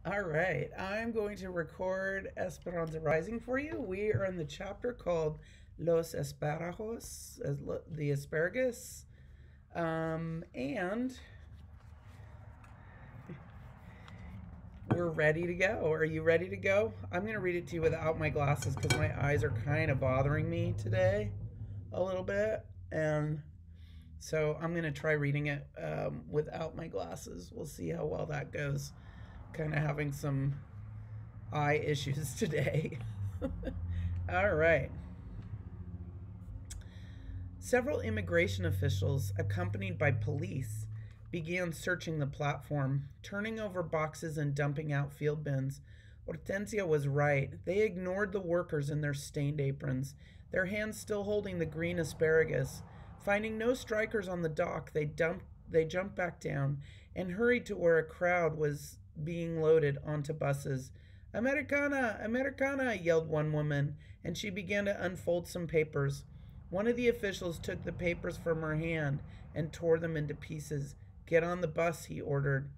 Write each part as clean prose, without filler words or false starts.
All right, I'm going to record Esperanza Rising for you. We are in the chapter called Los Esparragos, the asparagus. And we're ready to go. Are you ready to go? I'm going to read it to you without my glasses because my eyes are kind of bothering me today a little bit. And so I'm going to try reading it without my glasses. We'll see how well that goes. Kind of having some eye issues today. All right. Several immigration officials, accompanied by police, began searching the platform, turning over boxes and dumping out field bins. Hortensia was right. They ignored the workers in their stained aprons, their hands still holding the green asparagus. Finding no strikers on the dock, they jumped back down and hurried to where a crowd was being loaded onto buses. Americana! Americana! Yelled one woman, and she began to unfold some papers. One of the officials took the papers from her hand and tore them into pieces. Get on the bus, he ordered.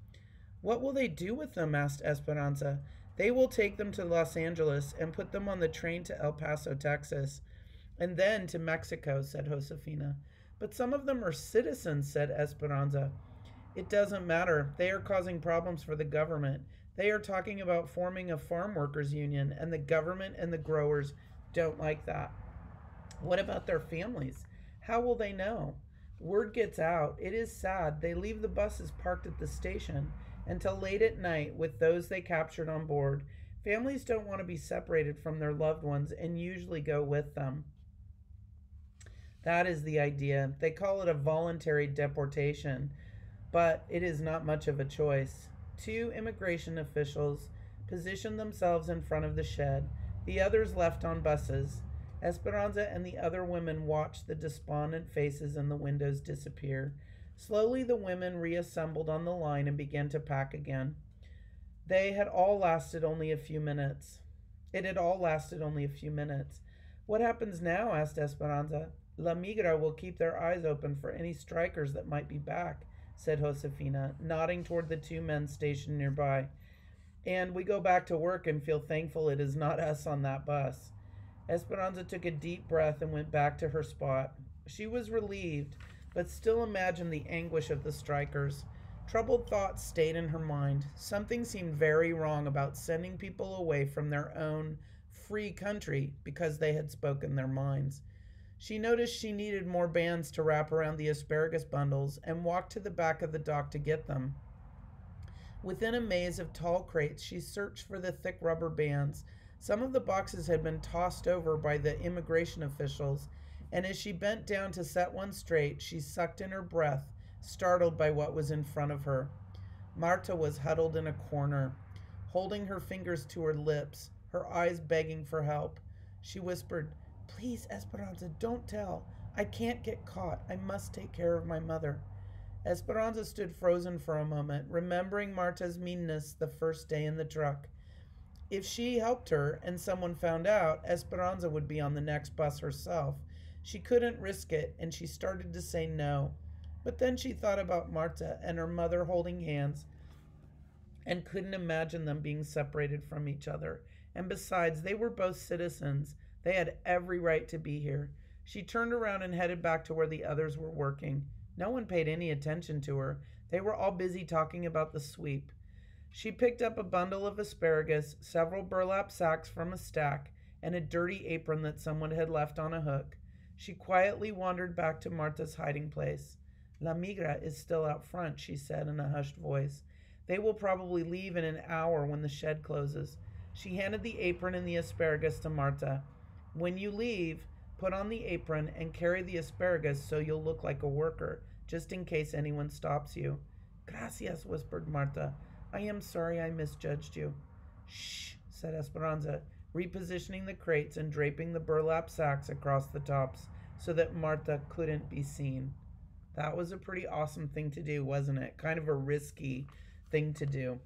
What will they do with them? Asked Esperanza. They will take them to Los Angeles and put them on the train to El Paso, Texas, and then to Mexico, said Josefina. But some of them are citizens, said Esperanza. It doesn't matter. They are causing problems for the government. They are talking about forming a farm workers union, and the government and the growers don't like that. What about their families? How will they know? Word gets out. It is sad. They leave the buses parked at the station until late at night with those they captured on board. Families don't want to be separated from their loved ones and usually go with them. That is the idea. They call it a voluntary deportation, but it is not much of a choice. Two immigration officials positioned themselves in front of the shed. The others left on buses. Esperanza and the other women watched the despondent faces in the windows disappear. Slowly the women reassembled on the line and began to pack again. They had all lasted only a few minutes. It had all lasted only a few minutes. What happens now? Asked Esperanza. La Migra will keep their eyes open for any strikers that might be back, said Josefina, nodding toward the two men stationed nearby. And we go back to work and feel thankful it is not us on that bus. Esperanza took a deep breath and went back to her spot. She was relieved, but still imagined the anguish of the strikers. Troubled thoughts stayed in her mind. Something seemed very wrong about sending people away from their own free country because they had spoken their minds. She noticed she needed more bands to wrap around the asparagus bundles and walked to the back of the dock to get them. Within a maze of tall crates, she searched for the thick rubber bands. Some of the boxes had been tossed over by the immigration officials, and as she bent down to set one straight, she sucked in her breath, startled by what was in front of her. Marta was huddled in a corner, holding her fingers to her lips, her eyes begging for help. She whispered, Please, Esperanza, don't tell. I can't get caught. I must take care of my mother. Esperanza stood frozen for a moment, remembering Marta's meanness the first day in the truck. If she helped her and someone found out, Esperanza would be on the next bus herself. She couldn't risk it, and she started to say no. But then she thought about Marta and her mother holding hands and couldn't imagine them being separated from each other. And besides, they were both citizens. They had every right to be here. She turned around and headed back to where the others were working. No one paid any attention to her. They were all busy talking about the sweep. She picked up a bundle of asparagus, several burlap sacks from a stack, and a dirty apron that someone had left on a hook. She quietly wandered back to Marta's hiding place. La Migra is still out front, she said in a hushed voice. They will probably leave in an hour when the shed closes. She handed the apron and the asparagus to Marta. When you leave, put on the apron and carry the asparagus so you'll look like a worker, just in case anyone stops you. Gracias, whispered Marta. I am sorry I misjudged you. Shh, said Esperanza, repositioning the crates and draping the burlap sacks across the tops so that Marta couldn't be seen. That was a pretty awesome thing to do, wasn't it? Kind of a risky thing to do.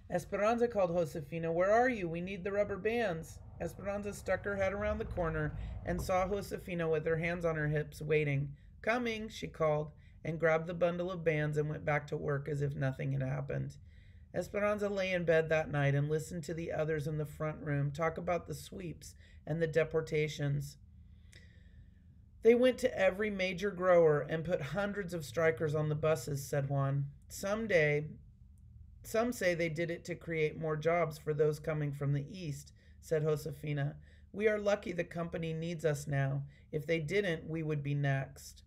Esperanza called Josefina. Where are you? We need the rubber bands. Esperanza stuck her head around the corner and saw Josefina with her hands on her hips, waiting. Coming, she called, and grabbed the bundle of bands and went back to work as if nothing had happened. Esperanza lay in bed that night and listened to the others in the front room talk about the sweeps and the deportations. They went to every major grower and put hundreds of strikers on the buses, said Juan. Some say they did it to create more jobs for those coming from the east, said Josefina. We are lucky the company needs us now. If they didn't, we would be next.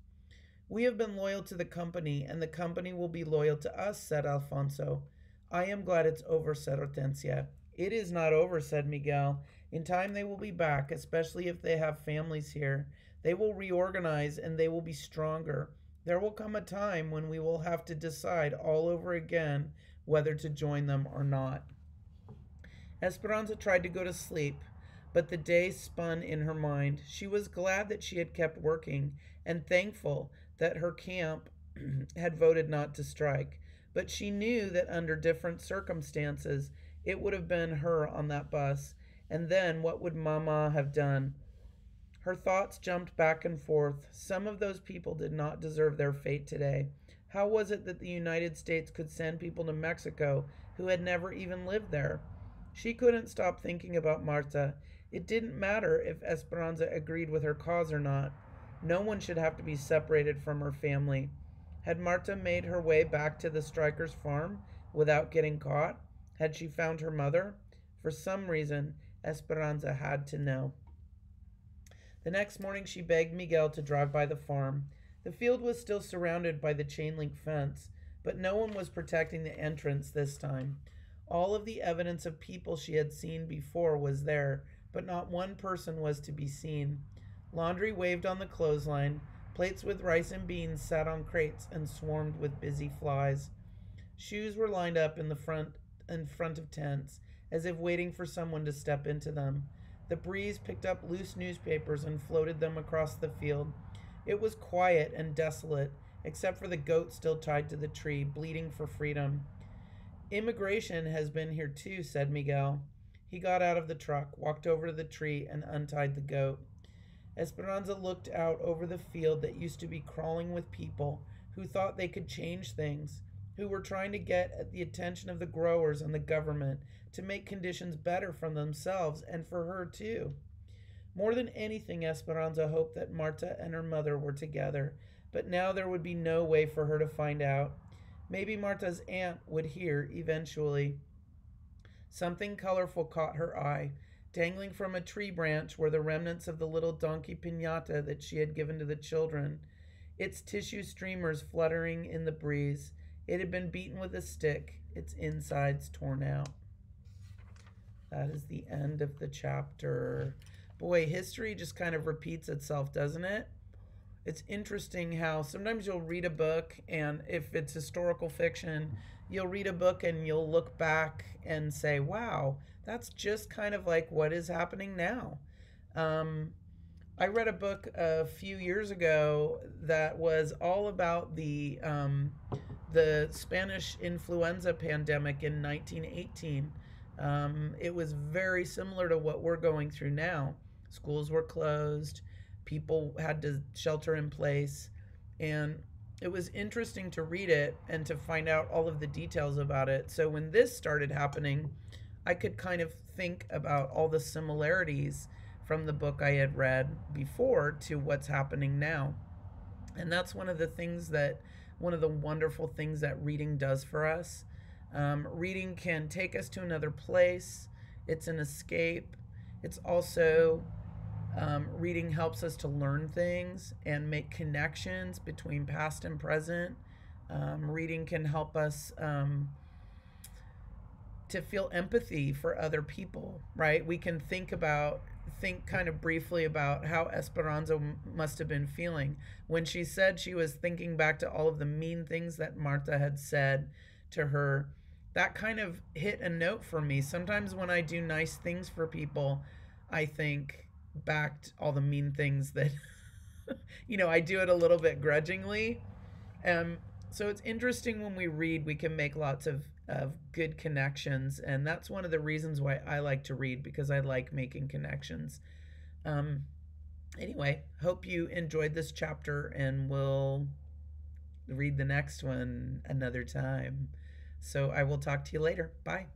We have been loyal to the company, and the company will be loyal to us, said Alfonso. I am glad it's over, said Hortensia. It is not over, said Miguel. In time they will be back, especially if they have families here. They will reorganize and they will be stronger. There will come a time when we will have to decide all over again whether to join them or not. Esperanza tried to go to sleep, but the day spun in her mind. She was glad that she had kept working and thankful that her camp had voted not to strike. But she knew that under different circumstances, it would have been her on that bus. And then what would Mama have done? Her thoughts jumped back and forth. Some of those people did not deserve their fate today. How was it that the United States could send people to Mexico who had never even lived there? She couldn't stop thinking about Marta. It didn't matter if Esperanza agreed with her cause or not. No one should have to be separated from her family. Had Marta made her way back to the strikers' farm without getting caught? Had she found her mother? For some reason, Esperanza had to know. The next morning she begged Miguel to drive by the farm. The field was still surrounded by the chain-link fence, but no one was protecting the entrance this time. All of the evidence of people she had seen before was there, but not one person was to be seen. Laundry waved on the clothesline. Plates with rice and beans sat on crates and swarmed with busy flies. Shoes were lined up in front of tents, as if waiting for someone to step into them. The breeze picked up loose newspapers and floated them across the field. It was quiet and desolate, except for the goat still tied to the tree, bleating for freedom. Immigration has been here too, said Miguel. He got out of the truck, walked over to the tree, and untied the goat. Esperanza looked out over the field that used to be crawling with people who thought they could change things, who were trying to get at the attention of the growers and the government to make conditions better for themselves and for her too. More than anything, Esperanza hoped that Marta and her mother were together, but now there would be no way for her to find out. Maybe Marta's aunt would hear eventually. Something colorful caught her eye. Dangling from a tree branch were the remnants of the little donkey piñata that she had given to the children, its tissue streamers fluttering in the breeze. It had been beaten with a stick, its insides torn out. That is the end of the chapter. Boy, history just kind of repeats itself, doesn't it? It's interesting how sometimes you'll read a book, and if it's historical fiction, you'll read a book and you'll look back and say, wow, that's just kind of like what is happening now. I read a book a few years ago that was all about the Spanish influenza pandemic in 1918. It was very similar to what we're going through now. Schools were closed. People had to shelter in place. And it was interesting to read it and to find out all of the details about it. So when this started happening, I could kind of think about all the similarities from the book I had read before to what's happening now. And that's one of the wonderful things that reading does for us. Reading can take us to another place. It's an escape. It's also, reading helps us to learn things and make connections between past and present. Reading can help us to feel empathy for other people, right? We can think kind of briefly about how Esperanza must have been feeling when she said she was thinking back to all of the mean things that Marta had said to her. That kind of hit a note for me. Sometimes when I do nice things for people, I think back to all the mean things that, I do it a little bit grudgingly. So it's interesting when we read, we can make lots of good connections. And that's one of the reasons why I like to read, because I like making connections. Anyway, hope you enjoyed this chapter, and we'll read the next one another time. So I will talk to you later. Bye.